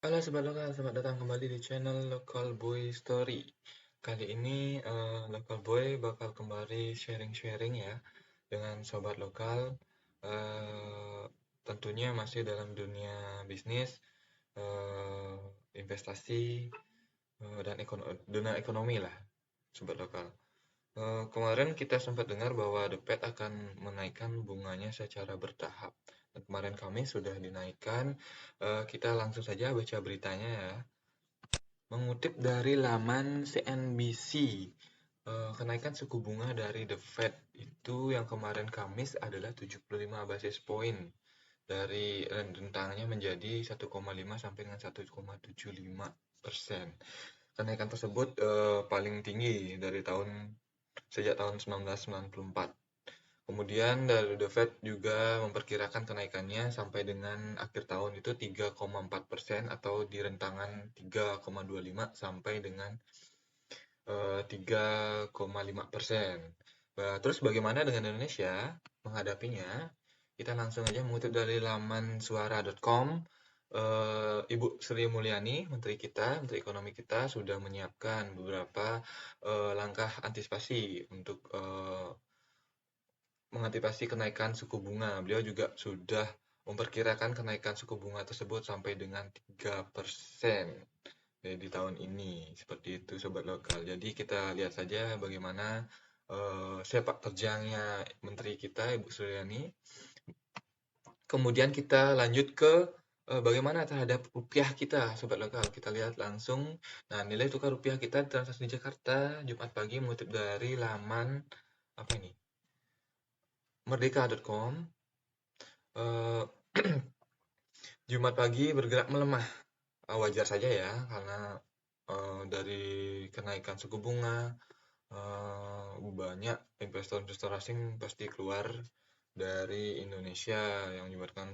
Halo Sobat Lokal, selamat datang kembali di channel Local Boy Story. Kali ini Local Boy bakal kembali sharing-sharing ya dengan Sobat Lokal. eh, Tentunya masih dalam dunia bisnis, eh, investasi, dan dunia ekonomi lah Sobat Lokal. Kemarin kita sempat dengar bahwa The Fed akan menaikkan bunganya secara bertahap. Dan kemarin Kamis sudah dinaikkan. Kita langsung saja baca beritanya ya. Mengutip dari laman CNBC, kenaikan suku bunga dari The Fed itu yang kemarin Kamis adalah 75 basis point dari rentangnya menjadi 1,5 sampai dengan 1,75%. Kenaikan tersebut paling tinggi dari sejak tahun 1994. Kemudian dari The Fed juga memperkirakan kenaikannya sampai dengan akhir tahun itu 3,4% atau di rentangan 3,25 sampai dengan 3,5%. Terus bagaimana dengan Indonesia menghadapinya? Kita langsung aja mengutip dari laman suara.com. Ibu Sri Mulyani, Menteri Ekonomi kita sudah menyiapkan beberapa langkah antisipasi untuk mengantisipasi kenaikan suku bunga. Beliau juga sudah memperkirakan kenaikan suku bunga tersebut sampai dengan 3% di tahun ini. Seperti itu Sobat Lokal. Jadi kita lihat saja bagaimana sepak terjangnya Menteri kita Ibu Suryani. Kemudian kita lanjut ke bagaimana terhadap rupiah kita Sobat Lokal. Kita lihat langsung. Nah, nilai tukar rupiah kita di transaksi di Jakarta Jumat pagi mengutip dari laman apa ini? Merdeka.com. Eh, Jumat pagi bergerak melemah. Wajar saja ya, karena dari kenaikan suku bunga, banyak investor-investor asing pasti keluar dari Indonesia yang menyebabkan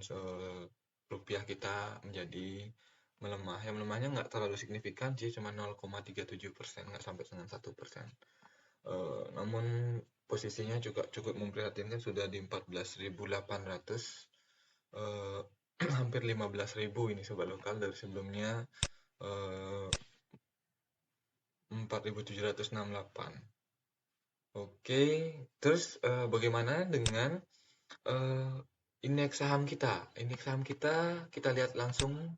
rupiah kita menjadi melemah. Yang melemahnya nggak terlalu signifikan sih, cuma 0,37%, nggak sampai dengan 1%. Namun posisinya juga cukup memprihatinkan, sudah di 14.800, eh, hampir 15.000 ini Sobat Lokal, dari sebelumnya 4.768. Oke, terus bagaimana dengan eh, indeks saham kita? Indeks saham kita kita lihat langsung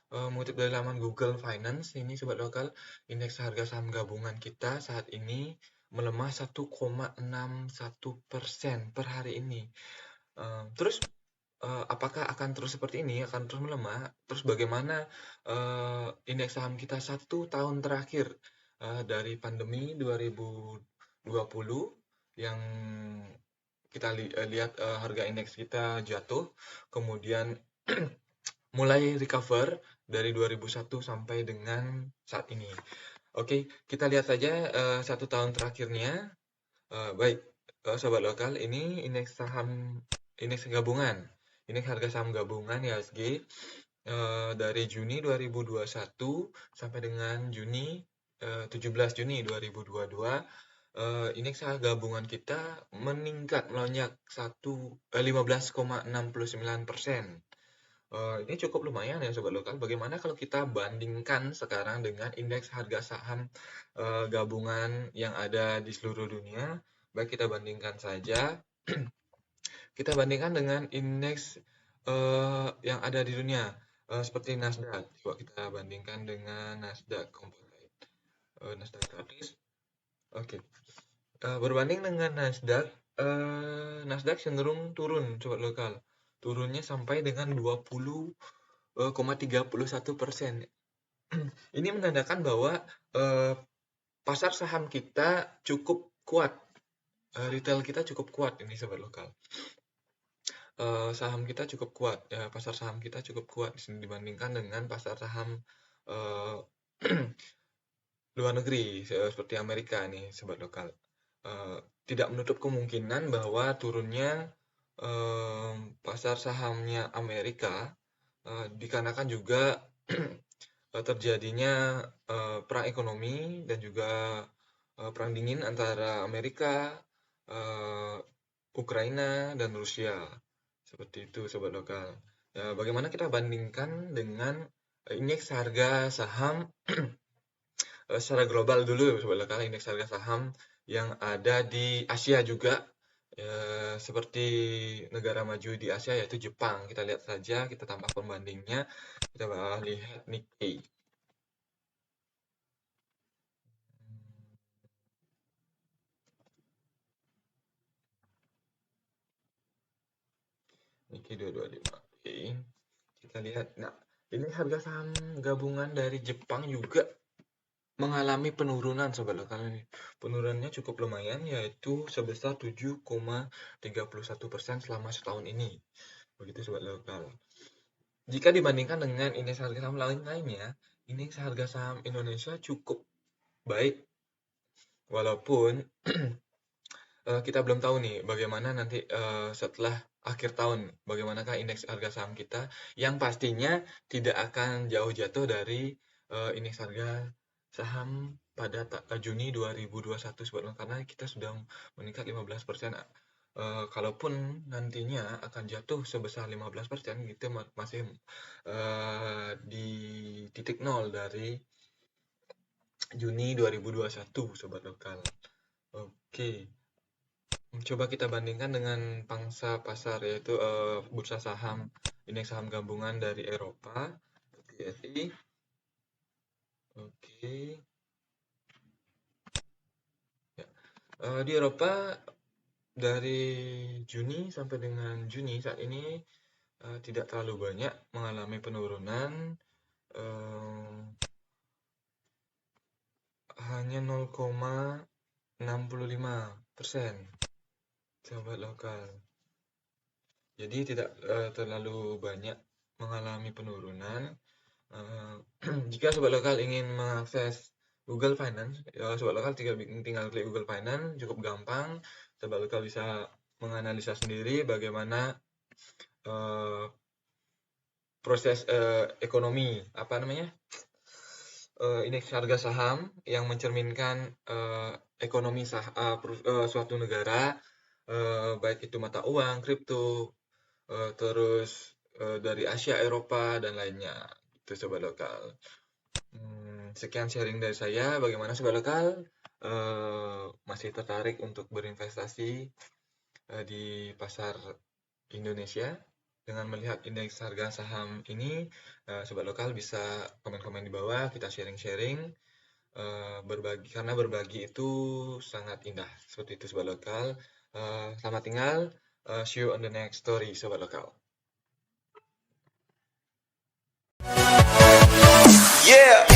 mengutip dari laman Google Finance ini Sobat Lokal, indeks harga saham gabungan kita saat ini melemah 1,61% per hari ini. Terus apakah akan terus seperti ini, akan terus melemah? Terus bagaimana indeks saham kita 1 tahun terakhir dari pandemi 2020 yang kita lihat harga indeks kita jatuh, kemudian mulai recover dari 2001 sampai dengan saat ini. Oke, kita lihat saja 1 tahun terakhirnya. Baik, Sobat Lokal, ini indeks gabungan, indeks harga saham gabungan IHSG dari Juni 2021 sampai dengan 17 Juni 2022. Indeks harga gabungan kita meningkat melonjak 15,69%. Ini cukup lumayan ya Sobat Lokal. Bagaimana kalau kita bandingkan sekarang dengan indeks harga saham gabungan yang ada di seluruh dunia? Baik, kita bandingkan saja. Kita bandingkan dengan indeks yang ada di dunia, seperti Nasdaq. Coba kita bandingkan dengan Nasdaq Composite. Nasdaq gratis. Oke. Berbanding dengan Nasdaq, Nasdaq cenderung turun, Sobat Lokal. Turunnya sampai dengan 20,31%. Ini menandakan bahwa pasar saham kita cukup kuat, retail kita cukup kuat ini Sobat Lokal. Saham kita cukup kuat, ya, pasar saham kita cukup kuat dibandingkan dengan pasar saham luar negeri seperti Amerika nih Sobat Lokal. Tidak menutup kemungkinan bahwa turunnya pasar sahamnya Amerika dikarenakan juga terjadinya perang ekonomi dan juga perang dingin antara Amerika, Ukraina, dan Rusia. Seperti itu Sobat Lokal. Ya, bagaimana kita bandingkan dengan indeks harga saham secara global dulu sobat lokal, indeks harga saham yang ada di Asia juga, seperti negara maju di Asia yaitu Jepang. Kita lihat saja, kita tambah pembandingnya, kita lihat Nikkei. Nikkei 225. Oke. Kita lihat. Nah, ini harga saham gabungan dari Jepang juga mengalami penurunan sobat lokal ini. Penurunannya cukup lumayan yaitu sebesar 7,31% selama setahun ini. Begitu sobat lokal. Jika dibandingkan dengan indeks harga saham lainnya, indeks harga saham Indonesia cukup baik. Walaupun kita belum tahu nih bagaimana nanti setelah akhir tahun, bagaimanakah indeks harga saham kita, yang pastinya tidak akan jauh jatuh dari indeks harga saham pada Juni 2021 sebetulnya, karena kita sudah meningkat 15%. Kalaupun nantinya akan jatuh sebesar 15%, gitu masih di titik nol dari Juni 2021 sobat lokal. Oke. Coba kita bandingkan dengan pangsa pasar, yaitu bursa saham, indeks saham gabungan dari Eropa, BSI. Oke. Ya. Di Eropa dari Juni sampai dengan Juni saat ini tidak terlalu banyak mengalami penurunan, hanya 0,65% sobat lokal. Jadi tidak terlalu banyak mengalami penurunan. Jika sobat lokal ingin mengakses Google Finance, sobat lokal tinggal klik Google Finance, cukup gampang. Sobat lokal bisa menganalisa sendiri bagaimana proses ekonomi, indeks harga saham yang mencerminkan ekonomi suatu negara, baik itu mata uang, kripto, terus dari Asia, Eropa, dan lainnya. Itu sobat lokal. Sekian sharing dari saya. Bagaimana sobat lokal? Masih tertarik untuk berinvestasi di pasar Indonesia? Dengan melihat indeks harga saham ini, sobat lokal bisa komen-komen di bawah, kita sharing-sharing, berbagi, karena berbagi itu sangat indah. Seperti itu sobat lokal. Selamat tinggal. See you on the next story, sobat lokal. Yeah.